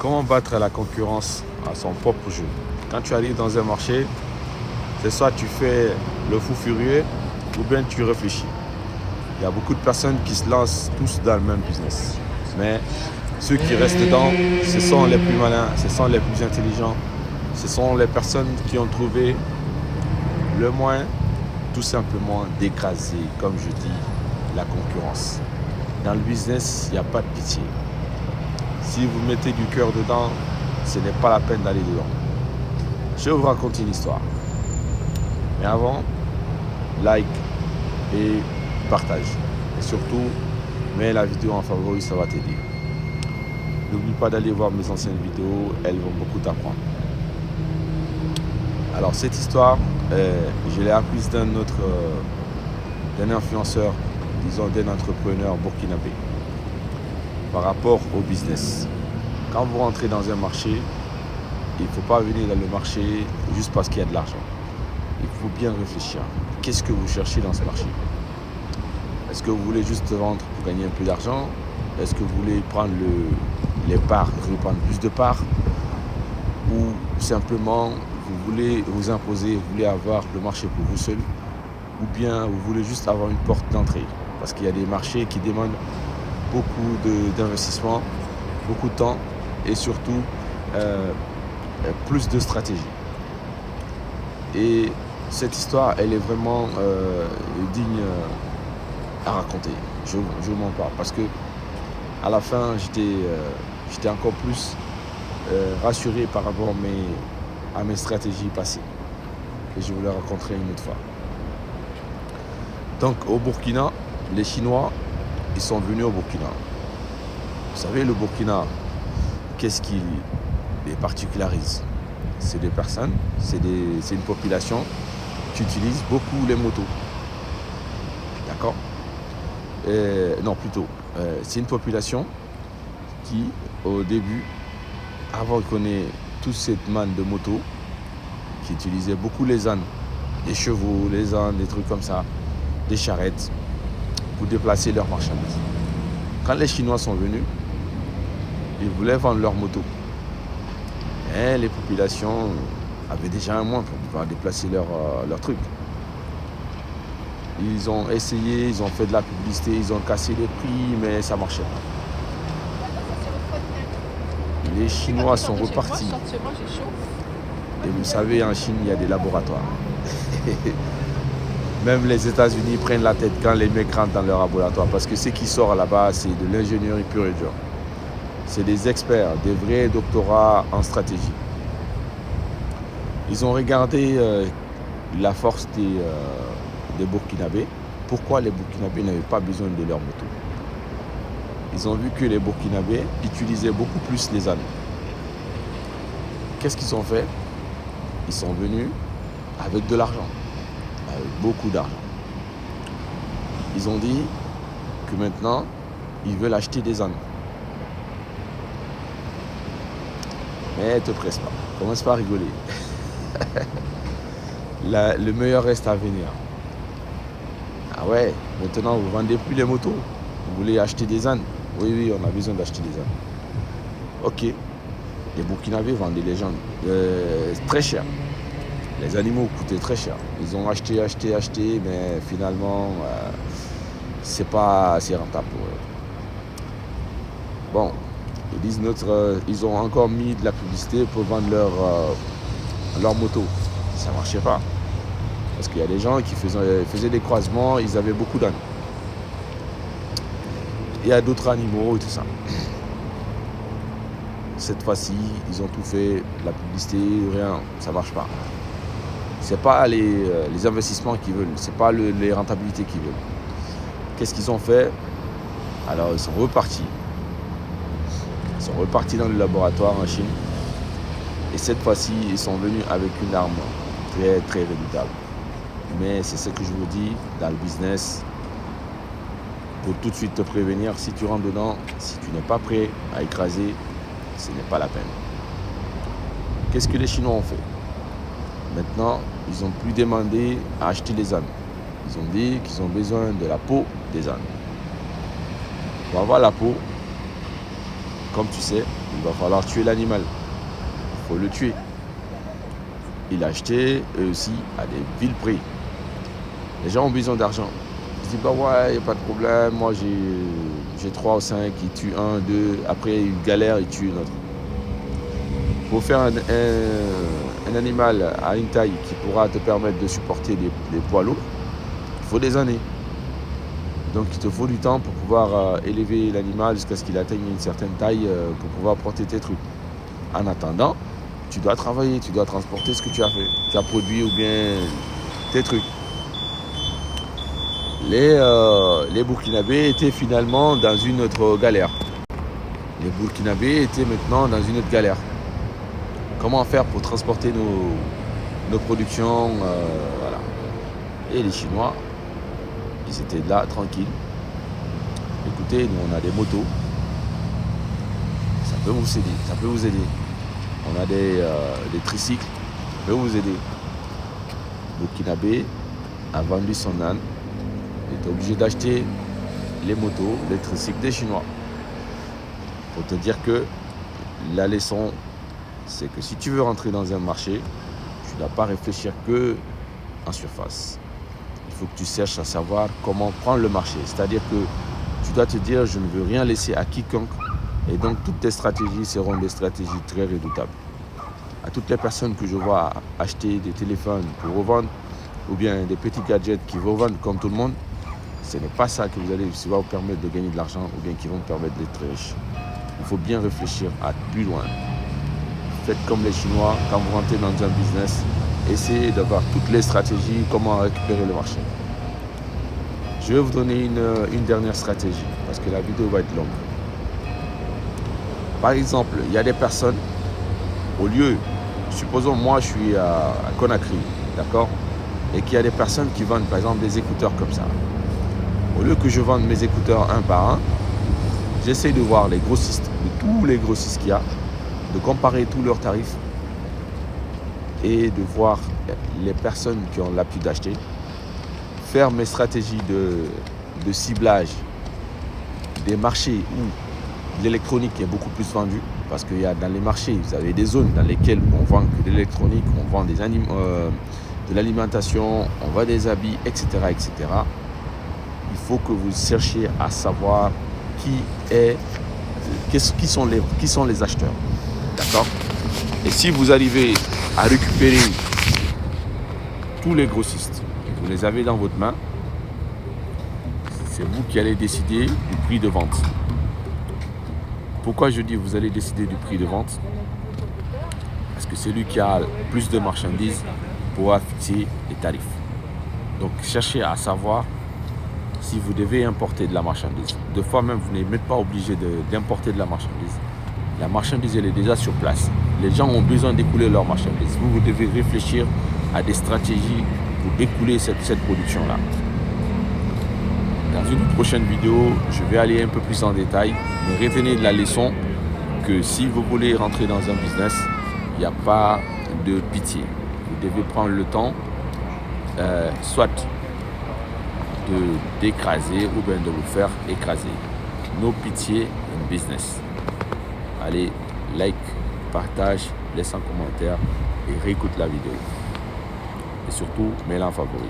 Comment battre la concurrence à son propre jeu? Quand tu arrives dans un marché, c'est soit tu fais le fou furieux ou bien tu réfléchis. Il y a beaucoup de personnes qui se lancent tous dans le même business. Mais ceux qui restent dedans, ce sont les plus malins, ce sont les plus intelligents, ce sont les personnes qui ont trouvé le moyen tout simplement d'écraser, comme je dis, la concurrence. Dans le business, il n'y a pas de pitié. Si vous mettez du cœur dedans, ce n'est pas la peine d'aller dedans. Je vais vous raconter une histoire. Mais avant, like et partage. Et surtout, mets la vidéo en favori, ça va t'aider. N'oublie pas d'aller voir mes anciennes vidéos, elles vont beaucoup t'apprendre. Alors cette histoire, je l'ai apprise d'un influenceur, disons d'un entrepreneur burkinabé, par rapport au business. Quand vous rentrez dans un marché, il ne faut pas venir dans le marché juste parce qu'il y a de l'argent. Il faut bien réfléchir. Qu'est-ce que vous cherchez dans ce marché? Est-ce que vous voulez juste vendre pour gagner un peu d'argent? Est-ce que vous voulez prendre les parts, vous voulez prendre plus de parts? Ou simplement vous voulez vous imposer, vous voulez avoir le marché pour vous seul? Ou bien vous voulez juste avoir une porte d'entrée? Parce qu'il y a des marchés qui demandent beaucoup d'investissement, beaucoup de temps et surtout plus de stratégie. Et cette histoire, elle est vraiment digne à raconter. Je m'en parle parce que à la fin, j'étais encore plus rassuré par rapport à mes stratégies passées. Et je vous les raconterai une autre fois. Donc au Burkina, les Chinois, ils sont venus au Burkina. Vous savez, le Burkina, qu'est-ce qui les particularise? C'est des personnes, c'est une population qui utilise beaucoup les motos. D'accord? Non, plutôt, c'est une population qui, au début, avant qu'on ait toute cette manne de motos, qui utilisait beaucoup les ânes, les chevaux, les ânes, des trucs comme ça, des charrettes, pour déplacer leurs marchandises. Quand les Chinois sont venus, ils voulaient vendre leurs motos. Mais les populations avaient déjà un moyen pour pouvoir déplacer leurs trucs. Ils ont essayé, ils ont fait de la publicité, ils ont cassé les prix, mais ça ne marchait pas. Les Chinois sont repartis. Et vous savez, en Chine, il y a des laboratoires. Même les États-Unis prennent la tête quand les mecs rentrent dans leur laboratoire. Parce que ce qui sort là-bas, c'est de l'ingénierie pure et dure. C'est des experts, des vrais doctorats en stratégie. Ils ont regardé la force des Burkinabés. Pourquoi les Burkinabés n'avaient pas besoin de leur moto? Ils ont vu que les Burkinabés utilisaient beaucoup plus les ânes. Qu'est-ce qu'ils ont fait? Ils sont venus avec de l'argent, avec beaucoup d'argent. Ils ont dit que maintenant, ils veulent acheter des ânes. Mais ne te presse pas, commence pas à rigoler. Le meilleur reste à venir. Ah ouais, maintenant vous ne vendez plus les motos, vous voulez acheter des ânes. Oui, on a besoin d'acheter des ânes. Ok, les Burkinabés vendaient les gens très cher. Les animaux coûtaient très cher. Ils ont acheté, mais finalement, c'est pas assez rentable pour eux. Bon, ils disent ils ont encore mis de la publicité pour vendre leur moto. Ça ne marchait pas. Parce qu'il y a des gens qui faisaient des croisements, ils avaient beaucoup d'ânes. Il y a d'autres animaux et tout ça. Cette fois-ci, ils ont tout fait, la publicité, rien, ça ne marche pas. Ce n'est pas les investissements qu'ils veulent, ce n'est pas les rentabilités qu'ils veulent. Qu'est-ce qu'ils ont fait? Alors, ils sont repartis. Ils sont repartis dans le laboratoire en Chine. Et cette fois-ci, ils sont venus avec une arme très, très redoutable. Mais c'est ce que je vous dis, dans le business, pour tout de suite te prévenir, si tu rentres dedans, si tu n'es pas prêt à écraser, ce n'est pas la peine. Qu'est-ce que les Chinois ont fait? Maintenant, ils n'ont plus demandé à acheter les ânes. Ils ont dit qu'ils ont besoin de la peau des ânes. Pour avoir la peau, comme tu sais, il va falloir tuer l'animal. Il faut le tuer. Il a acheté, eux aussi, à des vils prix. Les gens ont besoin d'argent. Ils se disent, bah ouais, il n'y a pas de problème, moi j'ai 3 ou 5, ils tuent un, deux, après ils galèrent, ils tuent une autre. Pour faire un animal à une taille qui pourra te permettre de supporter des poids lourds, il faut des années. Donc il te faut du temps pour pouvoir élever l'animal jusqu'à ce qu'il atteigne une certaine taille pour pouvoir porter tes trucs. En attendant, tu dois travailler, tu dois transporter ce que tu as fait, tu as produit ou bien tes trucs. Les Burkinabés étaient finalement dans une autre galère. Les Burkinabés étaient maintenant dans une autre galère. Comment faire pour transporter nos productions voilà. Et les Chinois, ils étaient là, tranquilles. Écoutez, nous on a des motos. Ça peut vous aider, ça peut vous aider. On a des tricycles, ça peut vous aider. Burkinabé a vendu son âne. Il était obligé d'acheter les motos, les tricycles des Chinois. Pour te dire que la leçon, c'est que si tu veux rentrer dans un marché, tu ne dois pas réfléchir que en surface. Il faut que tu saches à savoir comment prendre le marché. C'est-à-dire que tu dois te dire, je ne veux rien laisser à quiconque. Et donc, toutes tes stratégies seront des stratégies très redoutables. À toutes les personnes que je vois acheter des téléphones pour revendre, ou bien des petits gadgets qui vont vendre comme tout le monde, ce n'est pas ça qui va vous permettre de gagner de l'argent ou bien qui vont vous permettre d'être très riche. Il faut bien réfléchir à plus loin. Faites comme les Chinois, quand vous rentrez dans un business, essayez d'avoir toutes les stratégies, comment récupérer le marché. Je vais vous donner une dernière stratégie, parce que la vidéo va être longue. Par exemple, il y a des personnes, au lieu, supposons moi je suis à Conakry, d'accord, et qu'il y a des personnes qui vendent par exemple des écouteurs comme ça. Au lieu que je vende mes écouteurs un par un, j'essaie de voir les grossistes, de tous les grossistes qu'il y a, de comparer tous leurs tarifs et de voir les personnes qui ont l'habitude d'acheter, faire mes stratégies de ciblage des marchés où l'électronique est beaucoup plus vendue, parce qu'il y a dans les marchés, vous avez des zones dans lesquelles on vend que de l'électronique, on vend de l'alimentation, on vend des habits, etc., etc. Il faut que vous cherchiez à savoir qui sont les acheteurs. D'accord? Et si vous arrivez à récupérer tous les grossistes, vous les avez dans votre main, c'est vous qui allez décider du prix de vente. Pourquoi je dis vous allez décider du prix de vente? Parce que celui qui a plus de marchandises pourra fixer les tarifs. Donc cherchez à savoir si vous devez importer de la marchandise. Deux fois même, vous n'êtes même pas obligé d'importer de la marchandise. La marchandise, elle est déjà sur place. Les gens ont besoin d'écouler leur marchandise. Vous devez réfléchir à des stratégies pour écouler cette production-là. Dans une prochaine vidéo, je vais aller un peu plus en détail, mais retenez de la leçon que si vous voulez rentrer dans un business, il n'y a pas de pitié. Vous devez prendre le temps, soit d'écraser ou bien de vous faire écraser. No pitié in business. Allez, like, partage, laisse un commentaire et réécoute la vidéo. Et surtout, mets-la en favori.